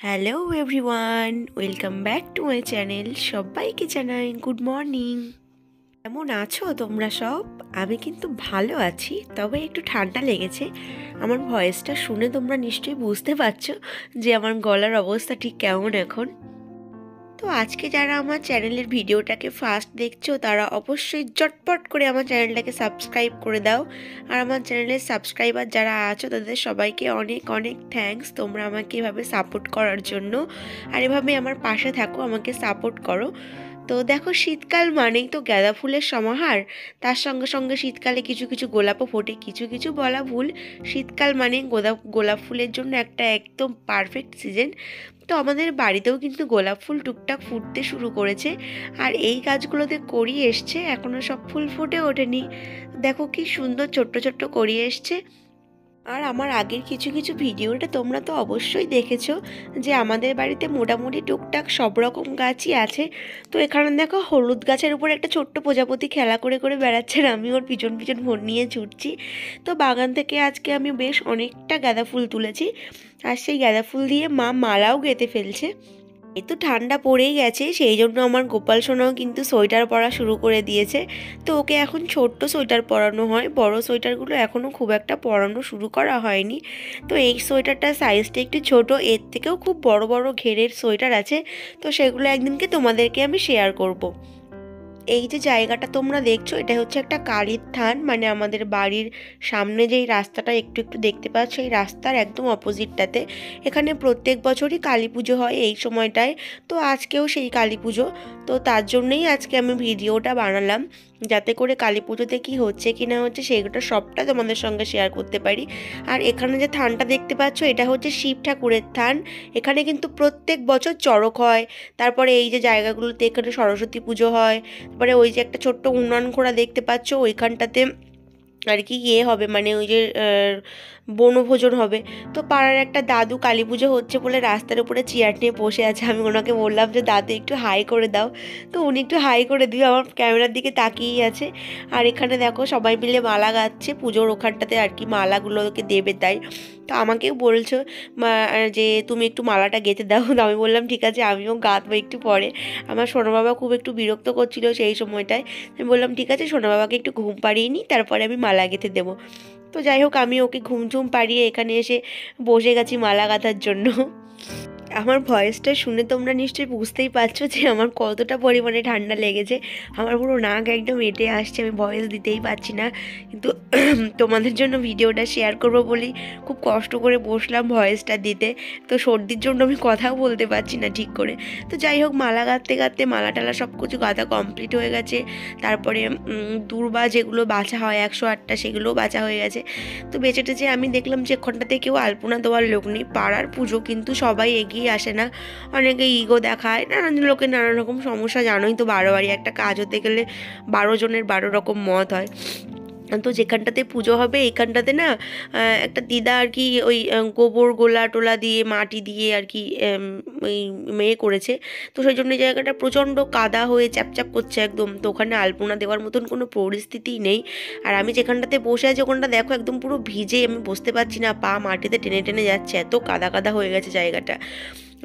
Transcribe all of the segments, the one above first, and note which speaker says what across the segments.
Speaker 1: Hello everyone, welcome back to my channel. সবাইকে জানাই good morning. কেমন আছো তোমরা সব? আমি কিন্তু ভালো আছি, তবে একটু ঠান্ডা লেগেছে। আমার ভয়েসটা শুনে তোমরা নিশ্চয়ই বুঝতে পারছো যে আমার গলার অবস্থা ঠিক কেমন এখন। তো আজকে যারা আমার চ্যানেলের ভিডিওটাকে ফার্স্ট দেখছো তারা অবশ্যই চটপট করে আমার চ্যানেলটাকে সাবস্ক্রাইব করে দাও। আর আমার চ্যানেলের সাবস্ক্রাইবার যারা আছো তাদের সবাইকে অনেক অনেক থ্যাঙ্কস, তোমরা আমাকে এভাবে সাপোর্ট করার জন্য। আর এভাবে আমার পাশে থাকো, আমাকে সাপোর্ট করো। তো দেখো, শীতকাল মানেই তো গাঁদা ফুলের সমাহার। তার সঙ্গে সঙ্গে শীতকালে কিছু কিছু গোলাপও ফোটে। কিছু কিছু বলা ভুল, শীতকাল মানে গোলাপ ফুলের জন্য একটা একদম পারফেক্ট সিজন। তো আমাদের বাড়িতেও কিন্তু গোলাপ ফুল টুকটাক ফুটতে শুরু করেছে। আর এই গাছগুলোতে কড়ি এসছে, এখনও সব ফুল ফুটে ওঠেনি। দেখো কি সুন্দর ছোট্ট ছোট্ট কড়ি এসছে। আর আমার আগের কিছু কিছু ভিডিওটা তোমরা তো অবশ্যই দেখেছো যে আমাদের বাড়িতে মোটামুটি টুকটাক সব রকম গাছই আছে। তো এখানে দেখো, হলুদ গাছের উপর একটা ছোট্ট প্রজাপতি খেলা করে করে বেড়াচ্ছে, আর আমি ওর পিছন পিছন ফোন নিয়ে ছুটছি। তো বাগান থেকে আজকে আমি বেশ অনেকটা গাঁদা ফুল তুলেছি, আর সেই গাঁদা ফুল দিয়ে মা মালাও গেঁথে ফেলছে। এই তো ঠান্ডা পড়েই গেছে, সেই জন্য আমার গোপাল সোনাও কিন্তু সোয়েটার পরা শুরু করে দিয়েছে। তো ওকে এখন ছোট্ট সোয়েটার পরানো হয়, বড় সোয়েটারগুলো এখনও খুব একটা পরানো শুরু করা হয়নি। তো এই সোয়েটারটার সাইজটা একটু ছোট, এর থেকেও খুব বড় বড় ঘেরের সোয়েটার আছে। তো সেগুলো একদিনকে তোমাদেরকে আমি শেয়ার করব। এই যে জায়গাটা তোমরা দেখছো, এটা হচ্ছে একটা কালীর থান, মানে আমাদের বাড়ির সামনে যেই রাস্তাটা একটু একটু দেখতে পাচ্ছ, এই রাস্তার একদম অপোজিটটাতে এখানে প্রত্যেক বছরই কালী পুজো হয় এই সময়টায়। তো আজকেও সেই কালী পুজো। তো তার জন্যই আজকে আমি ভিডিওটা বানালাম, যাতে করে কালী পুজোতে কী হচ্ছে কি না হচ্ছে সেগুলো সবটা তোমাদের সঙ্গে শেয়ার করতে পারি। আর এখানে যে থানটা দেখতে পাচ্ছ, এটা হচ্ছে শিব ঠাকুরের থান। এখানে কিন্তু প্রত্যেক বছর চড়ক হয়। তারপরে এই যে জায়গাগুলোতে এখানে সরস্বতী পুজো হয়। তারপরে ওই যে একটা ছোট্ট উন্নয়ন খোঁড়া দেখতে পাচ্ছ, ওইখানটাতে আর কি হবে, মানে ওই যে বনভোজন হবে। তো পাড়ার একটা দাদু কালী পুজো হচ্ছে বলে রাস্তার উপরে চেয়ার নিয়ে বসে আছে। আমি ওনাকে বললাম যে দাদু একটু হাই করে দাও। তো উনি একটু হাই করে দিয়ে আমার ক্যামেরার দিকে তাকিয়েই আছে। আর এখানে দেখো সবাই মিলে মালা গাচ্ছে, পুজোর ওখানটাতে আর কি মালাগুলোকে দেবে তাই। তো আমাকেও বলছো যে তুমি একটু মালাটা গেঁথে দাও। তো আমি বললাম ঠিক আছে, আমিও গাঁথবো একটু পরে। আমার সোনা বাবা খুব একটু বিরক্ত করছিল সেই সময়টায়। আমি বললাম ঠিক আছে, সোনা বাবাকে একটু ঘুম পাড়িয়ে নিই, তারপরে আমি মালা গেঁথে দেবো। তো যাই হোক, আমি ওকে ঘুম ঝুম পাড়িয়ে এখানে এসে বসে গেছি মালা গাঁথার জন্য। আমার ভয়েসটা শুনে তোমরা নিশ্চয়ই বুঝতেই পারছো যে আমার কতটা পরিমাণে ঠান্ডা লেগেছে। আমার পুরো নাক একদম এঁটে আসছে, আমি ভয়েস দিতেই পারছি না। কিন্তু তোমাদের জন্য ভিডিওটা শেয়ার করবো বলেই খুব কষ্ট করে বসলাম ভয়েসটা দিতে। তো সর্দির জন্য আমি কথাও বলতে পারছি না ঠিক করে। তো যাই হোক, মালা গাঁথতে গাঁথতে মালা টালা সব কিছু গাঁথা কমপ্লিট হয়ে গেছে। তারপরে দূর্বা যেগুলো বাছা হয় 108টা, সেগুলোও বাছা হয়ে গেছে। তো বেঁচে টেচে আমি দেখলাম যে এখানটাতে কেউ আলপনা দেওয়ার লোক নেই। পাড়ার পুজো কিন্তু সবাই এগিয়ে আসে না, অনেকে ইগো দেখায়, নানান লোকের নানান রকম সমস্যা। জানোই তো, 12 বাড়ি একটা কাজ হতে গেলে 12 জনের 12 রকম মত হয়। তো যেখানটাতে পুজো হবে এইখানটাতে না একটা দিদা আর কি ওই গোবর গোলা টোলা দিয়ে মাটি দিয়ে আর কি ওই মেয়ে করেছে। তো সেই জন্য জায়গাটা প্রচণ্ড কাদা হয়ে চ্যাপচ্যাপ করছে একদম। তো ওখানে আলপনা দেওয়ার মতন কোনো পরিস্থিতিই নেই। আর আমি যেখানটাতে বসে আছি ওখানটা দেখো একদম পুরো ভিজে, আমি বসতে পারছি না, পা মাটিতে টেনে টেনে যাচ্ছে, এত কাদা কাদা হয়ে গেছে জায়গাটা।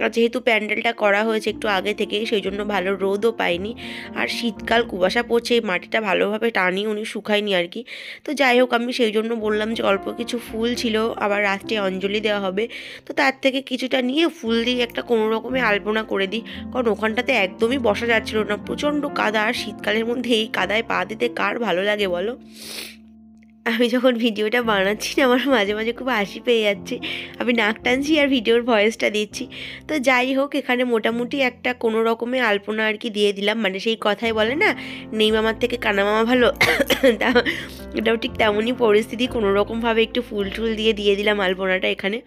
Speaker 1: আর যেহেতু প্যান্ডেলটা করা হয়েছে একটু আগে থেকেই, সেই জন্য ভালো রোদও পাইনি। আর শীতকাল, কুয়াশা পড়ছে, এই মাটিটা ভালোভাবে টানি উনি শুকায়নি আর কি। তো যাই হোক, আমি সেই জন্য বললাম যে অল্প কিছু ফুল ছিল, আবার রাত্রে অঞ্জলি দেওয়া হবে। তো তার থেকে কিছুটা নিয়ে ফুল দিয়ে একটা কোনো রকমে আলপনা করে দিই। কারণ ওখানটাতে একদমই বসা যাচ্ছিল না, প্রচণ্ড কাদা। আর শীতকালের মধ্যে এই কাদায় পা দিতে কার ভালো লাগে বলো? আমি যখন ভিডিওটা বানাচ্ছি না, আমার মাঝে মাঝে খুব হাসি পেয়ে যাচ্ছে। আমি নাক টানছি আর ভিডিওর ভয়েসটা দিচ্ছি। তো যাই হোক, এখানে মোটামুটি একটা কোনো রকমে আলপনা আর কি দিয়ে দিলাম। মানে সেই কথাই বলে না, নেই মামার থেকে কানা মামা ভালো। তা এটাও ঠিক তেমনই পরিস্থিতি, কোনো রকমভাবে একটু ফুল টুল দিয়ে দিলাম আলপনাটা এখানে।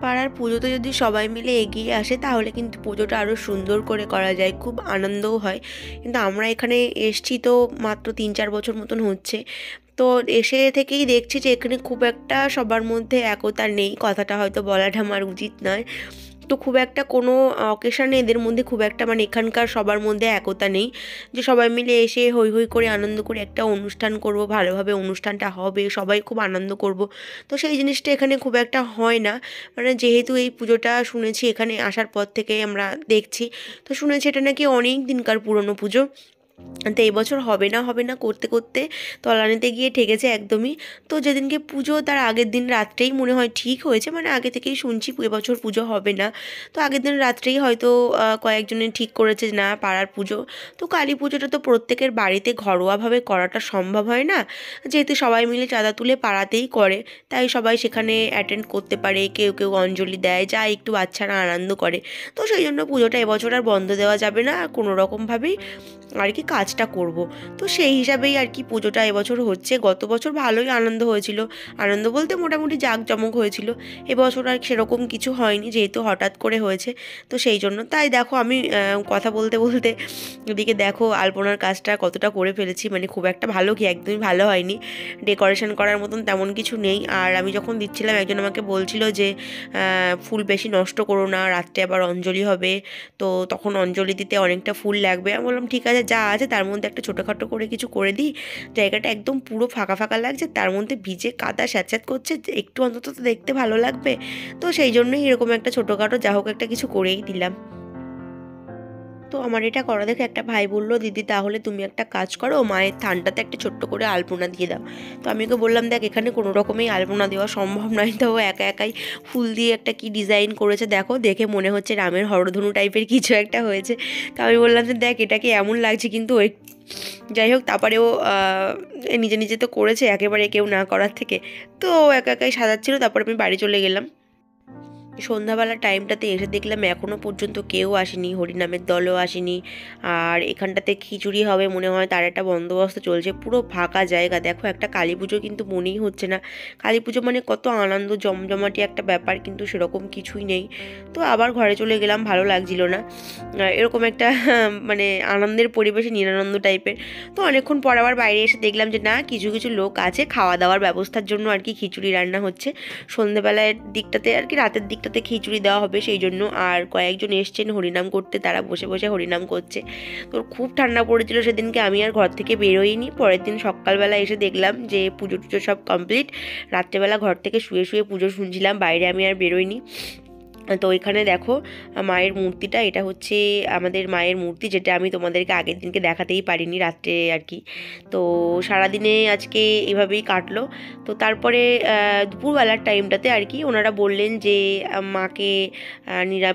Speaker 1: পাড়ার পুজোতে যদি সবাই মিলে এগিয়ে আসে তাহলে কিন্তু পুজোটা আরও সুন্দর করে করা যায়, খুব আনন্দও হয়। কিন্তু আমরা এখানে এসছি তো মাত্র 3-4 বছর মতন হচ্ছে। তো এসে থেকেই দেখছি যে এখানে খুব একটা সবার মধ্যে একতা নেই, কথাটা হয়তো বলাটা আমার উচিত নয়। তো খুব একটা কোনো অকেশানে এদের মধ্যে খুব একটা মানে এখানকার সবার মধ্যে একতা নেই যে সবাই মিলে এসে হৈ হৈ করে আনন্দ করে একটা অনুষ্ঠান করব, ভালোভাবে অনুষ্ঠানটা হবে, সবাই খুব আনন্দ করব। তো সেই জিনিসটা এখানে খুব একটা হয় না। মানে যেহেতু এই পুজোটা শুনেছি এখানে আসার পর থেকেই আমরা দেখছি, তো শুনেছি এটা নাকি অনেক দিনকার পুরনো পুজো। তো এই বছর হবে না হবে না করতে করতে তলানিতে গিয়ে ঠেকেছে একদমই। তো যেদিনকে পুজো তার আগের দিন রাত্রেই মনে হয় ঠিক হয়েছে, মানে আগে থেকেই শুনছি এবছর পুজো হবে না। তো আগের দিন রাত্রেই হয়তো কয়েকজনে ঠিক করেছে যে না পাড়ার পুজো। তো কালী পুজোটা তো প্রত্যেকের বাড়িতে ঘরোয়াভাবে করাটা সম্ভব হয় না, যেহেতু সবাই মিলে চাঁদা তুলে পাড়াতেই করে, তাই সবাই সেখানে অ্যাটেন্ড করতে পারে, কেউ কেউ অঞ্জলি দেয়, যা একটু বাচ্চারা আনন্দ করে। তো সেই জন্য পুজোটা এবছর আর বন্ধ দেওয়া যাবে না, আর কোনো রকমভাবেই আর কি কাজটা করব। তো সেই হিসাবেই আর কি পুজোটা এবছর হচ্ছে। গত বছর ভালোই আনন্দ হয়েছিল, আনন্দ বলতে মোটামুটি জাঁকজমক হয়েছিল। এবছর আর সেরকম কিছু হয়নি, যেহেতু হঠাৎ করে হয়েছে। তো সেই জন্য তাই দেখো আমি কথা বলতে বলতে এদিকে দেখো আলপনার কাজটা কতটা করে ফেলেছি, মানে খুব একটা ভালো কি একদমই ভালো হয়নি, ডেকোরেশন করার মতন তেমন কিছু নেই। আর আমি যখন দিচ্ছিলাম একজন আমাকে বলছিল যে ফুল বেশি নষ্ট করো না, রাত্রে আবার অঞ্জলি হবে, তো তখন অঞ্জলি দিতে অনেকটা ফুল লাগবে। আমি বললাম ঠিক আছে, যা আছে তার মধ্যে একটা ছোটোখাটো করে কিছু করে দিই। জায়গাটা একদম পুরো ফাঁকা ফাঁকা লাগছে, তার মধ্যে ভিজে কাদা স্যাঁতস্যাঁত করছে, একটু অন্তত তো দেখতে ভালো লাগবে। তো সেই জন্যই এরকম একটা ছোটোখাটো যা হোক একটা কিছু করেই দিলাম। তো আমার এটা করা দেখে একটা ভাই বলল, দিদি তাহলে তুমি একটা কাজ করো, মায়ের থানটাতে একটা ছোট্ট করে আলপনা দিয়ে দাও। তো আমি ওকে বললাম দেখ এখানে কোনো রকমেই আলপনা দেওয়া সম্ভব নয়। তো ও একা একাই ফুল দিয়ে একটা কি ডিজাইন করেছে, দেখো দেখে মনে হচ্ছে রামের হরধনু টাইপের কিছু একটা হয়েছে। তো আমি বললাম যে দেখ এটাকে এমন লাগছে, কিন্তু ওই যাই হোক তারপরে ও নিজে নিজে তো করেছে একেবারে কেউ না করার থেকে। তো ও একা একাই সাজাচ্ছিল, তারপর আমি বাড়ি চলে গেলাম। সন্ধ্যাবেলার টাইমটাতে এসে দেখলাম এখনও পর্যন্ত কেউ আসেনি, হরিনামের দলও আসেনি। আর এখানটাতে খিচুড়ি হবে মনে হয়, তার একটা বন্দোবস্ত চলছে, পুরো ফাঁকা জায়গা। দেখো একটা কালী পুজো কিন্তু মনেই হচ্ছে না, কালী পুজো মানে কত আনন্দ জমজমাটি একটা ব্যাপার, কিন্তু সেরকম কিছুই নেই। তো আবার ঘরে চলে গেলাম, ভালো লাগছিল না এরকম একটা মানে আনন্দের পরিবেশে নিরানন্দ টাইপের। তো অনেকক্ষণ পর আবার বাইরে এসে দেখলাম যে না কিছু কিছু লোক আছে খাওয়া দাওয়ার ব্যবস্থার জন্য আর কি খিচুড়ি রান্না হচ্ছে সন্ধ্যেবেলার দিকটাতে আর কি, রাতের দিকটাতে খিচুড়ি দেওয়া হবে সেই জন্য। আর কয়েকজন এসছেন হরিনাম করতে, তারা বসে বসে হরিনাম করছে। তো খুব ঠান্ডা পড়েছিল সেদিনকে, আমি আর ঘর থেকে বেরোইনি। পরের দিন সকালবেলা এসে দেখলাম যে পুজো টুজো সব কমপ্লিট। রাত্রেবেলা ঘর থেকে শুয়ে শুয়ে পুজো শুনছিলাম, বাইরে আমি আর বেরোইনি। তো এখানে দেখো মায়ের মূর্তিটা, এটা হচ্ছে আমাদের মায়ের মূর্তি, যেটা আমি তোমাদেরকে আগের দিনকে দেখাতেই পারিনি রাত্রে আর কি। তো সারাদিনে আজকে এভাবেই কাটলো। তো তারপরে দুপুরবেলার টাইমটাতে আর কি ওনারা বললেন যে মাকে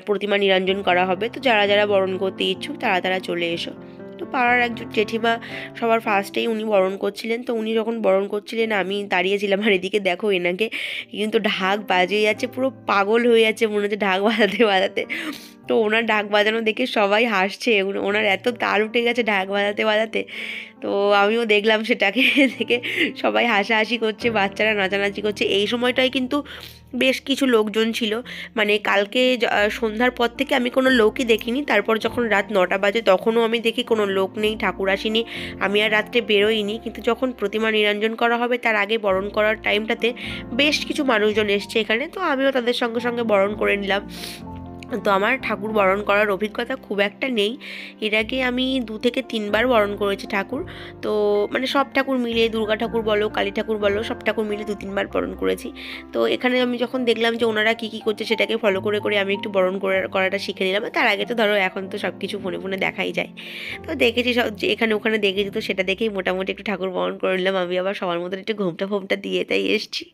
Speaker 1: প্রতিমা নিরঞ্জন করা হবে, তো যারা যারা বরণ করতে ইচ্ছুক তারা তারা চলে এসো। তো পাড়ার একজন জেঠিমা সবার ফার্স্টেই উনি বরণ করছিলেন। তো উনি যখন বরণ করছিলেন আমি দাঁড়িয়েছিলাম, আর এদিকে দেখো এনাকে কিন্তু ঢাক বাজিয়ে যাচ্ছে, পুরো পাগল হয়ে যাচ্ছে মনে হচ্ছে ঢাক বাজাতে বাজাতে। তো ওনার ঢাক বাজানো দেখে সবাই হাসছে, ওনার এত তাল উঠে গেছে ঢাক বাজাতে বাজাতে। তো আমিও দেখলাম সেটাকে দেখে সবাই হাসাহাসি করছে, বাচ্চারা নাচানাচি করছে। এই সময়টায় কিন্তু বেশ কিছু লোকজন ছিল, মানে কালকে সন্ধ্যার পর থেকে আমি কোনো লোকই দেখিনি। তারপর যখন রাত 9টা বাজে তখনও আমি দেখি কোনো লোক নেই, ঠাকুর আসেনি। আমি আর রাত্রে বেরোইনি, কিন্তু যখন প্রতিমা নিরঞ্জন করা হবে তার আগে বরণ করার টাইমটাতে বেশ কিছু মানুষজন এসছে এখানে, তো আমিও তাদের সঙ্গে সঙ্গে বরণ করে নিলাম। তো আমার ঠাকুর বরণ করার অভিজ্ঞতা খুব একটা নেই, এর আগে আমি 2 থেকে 3 বার বরণ করেছি ঠাকুর। তো মানে সব ঠাকুর মিলিয়ে, দুর্গা ঠাকুর বলো কালী ঠাকুর বলো, সব ঠাকুর মিলিয়ে 2-3 বার বরণ করেছি। তো এখানে আমি যখন দেখলাম যে ওনারা কী কী করছে সেটাকে ফলো করে করে আমি একটু বরণ করাটা শিখে নিলাম। তার আগে তো ধরো এখন তো সব কিছু ফোনে ফোনে দেখাই যায়, তো দেখেছি সব যে এখানে ওখানে দেখেছি, তো সেটা দেখেই মোটামুটি একটু ঠাকুর বরণ করে নিলাম। আমি আবার সবার মতন একটু ঘোমটা ফোমটা দিয়ে তাই এসছি।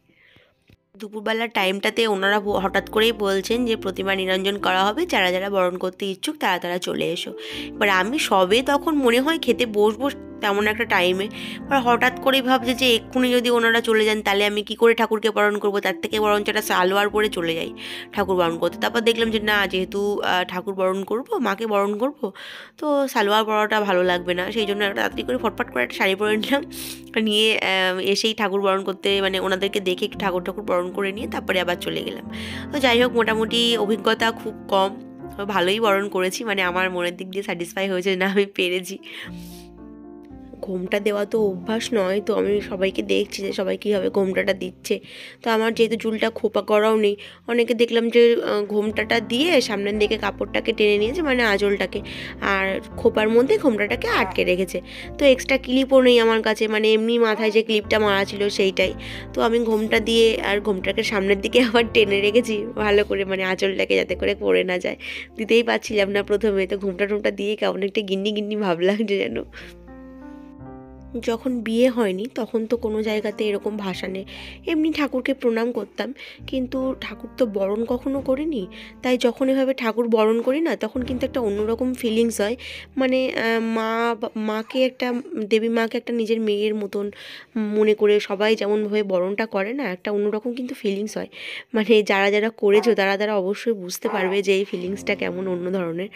Speaker 1: দুপুরবেলার টাইমটাতে ওনারা হঠাৎ করেই বলছেন যে প্রতিমা নিরঞ্জন করা হবে, যারা যারা বরণ করতে ইচ্ছুক তারা তারা চলে এসো। এবার আমি সবে তখন মনে হয় খেতে বসবো তেমন একটা টাইমে, এবার হঠাৎ করেই ভাবছে যে এক্ষুনি যদি ওনারা চলে যান তাহলে আমি কি করে ঠাকুরকে বরণ করবো, তার থেকে বরঞ্চ একটা সালোয়ার পরে চলে যাই ঠাকুর বরণ করতে। তারপর দেখলাম যে না, যেহেতু ঠাকুর বরণ করবো, মাকে বরণ করবো, তো সালোয়ার পরাটা ভালো লাগবে না, সেই জন্য একটা তাড়াতাড়ি করে ফটফট করে একটা শাড়ি পরে নিলাম। নিয়ে এসেই ঠাকুর বরণ করতে মানে ওনাদেরকে দেখে একটু ঠাকুর বরণ করে নিয়ে তারপরে আবার চলে গেলাম। তো যাই হোক মোটামুটি অভিজ্ঞতা খুব কম, ভালোই বরণ করেছি, মানে আমার মনের দিক দিয়ে স্যাটিসফাই হয়েছে, না আমি পেরেছি। ঘোমটা দেওয়া তো অভ্যাস নয়, তো আমি সবাইকে দেখছি যে সবাই কীভাবে ঘোমটাটা দিচ্ছে। তো আমার যেহেতু চুলটা খোপা করাও নেই, অনেকে দেখলাম যে ঘোমটাটা দিয়ে সামনের দিকে কাপড়টাকে টেনে নিয়েছে, মানে আঁচলটাকে, আর খোপার মধ্যে ঘোমটাটাকে আটকে রেখেছে। তো এক্সট্রা ক্লিপও নেই আমার কাছে, মানে এমনি মাথায় যে ক্লিপটা মারা ছিল সেইটাই। তো আমি ঘোমটা দিয়ে আর ঘোমটাকে সামনের দিকে আবার টেনে রেখেছি ভালো করে, মানে আঁচলটাকে যাতে করে পড়ে না যায়। দিতেই পারছিলাম না প্রথমে, তো ঘোমটা টোমটা দিয়ে কেমন একটা গিন্নি গিন্নি ভাব লাগছে যেন। যখন বিয়ে হয়নি তখন তো কোনো জায়গাতে এরকম ভাসানে এমনি ঠাকুরকে প্রণাম করতাম, কিন্তু ঠাকুর তো বরণ কখনো করিনি। তাই যখন এভাবে ঠাকুর বরণ করি না, তখন কিন্তু একটা অন্যরকম ফিলিংস হয়। মানে মাকে একটা, দেবী মাকে একটা নিজের মেয়ের মতন মনে করে সবাই যেমনভাবে বরণটা করে না, একটা অন্যরকম কিন্তু ফিলিংস হয়। মানে যারা যারা করেছো তারা তারা অবশ্যই বুঝতে পারবে যে এই ফিলিংসটা কেমন অন্য ধরনের।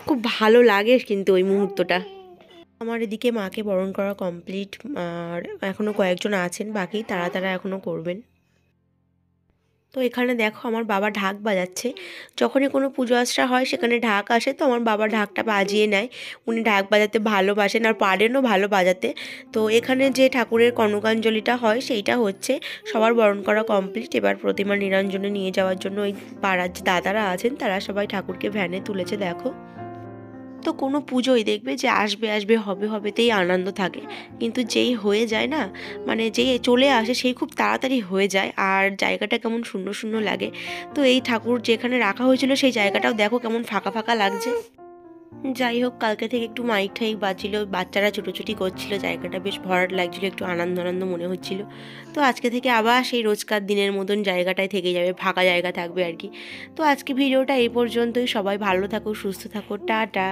Speaker 1: খুব ভালো লাগে কিন্তু ওই মুহূর্তটা। আমার এদিকে মাকে বরণ করা কমপ্লিট, আর এখনও কয়েকজন আছেন বাকি, তারা তারা এখনও করবেন। তো এখানে দেখো আমার বাবা ঢাক বাজাচ্ছে। যখনই কোনো পুজো আশ্রা হয় সেখানে ঢাক আসে, তো আমার বাবা ঢাকটা বাজিয়ে নেয়। উনি ঢাক বাজাতে ভালোবাসেন আর পারেনও ভালো বাজাতে। তো এখানে যে ঠাকুরের কনকাঞ্জলিটা হয় সেইটা হচ্ছে, সবার বরণ করা কমপ্লিট। এবার প্রতিমা নিরঞ্জনে নিয়ে যাওয়ার জন্য ওই পাড়ার যে দাদারা আছেন তারা সবাই ঠাকুরকে ভ্যানে তুলেছে দেখো। তো কোনো পুজোই দেখবে যে আসবে আসবে হবে হবেতেই আনন্দ থাকে, কিন্তু যেই হয়ে যায় না, মানে যেই চলে আসে সেই খুব তাড়াতাড়ি হয়ে যায়, আর জায়গাটা কেমন শূন্য শূন্য লাগে। তো এই ঠাকুর যেখানে রাখা হয়েছিল সেই জায়গাটাও দেখো কেমন ফাঁকা ফাঁকা লাগছে। যাই হোক, কালকে থেকে একটু মাইক ঠাইক বাজছিল, বাচ্চারা ছোটোছুটি করছিল, জায়গাটা বেশ ভরাট লাগছিল, একটু আনন্দ আনন্দ মনে হচ্ছিল। তো আজকে থেকে আবার সেই রোজকার দিনের মতন জায়গাটায় থেকে যাবে, ফাঁকা জায়গা থাকবে আর কি। তো আজকে ভিডিওটা এই পর্যন্তই। সবাই ভালো থাকো, সুস্থ থাকো, টাটা।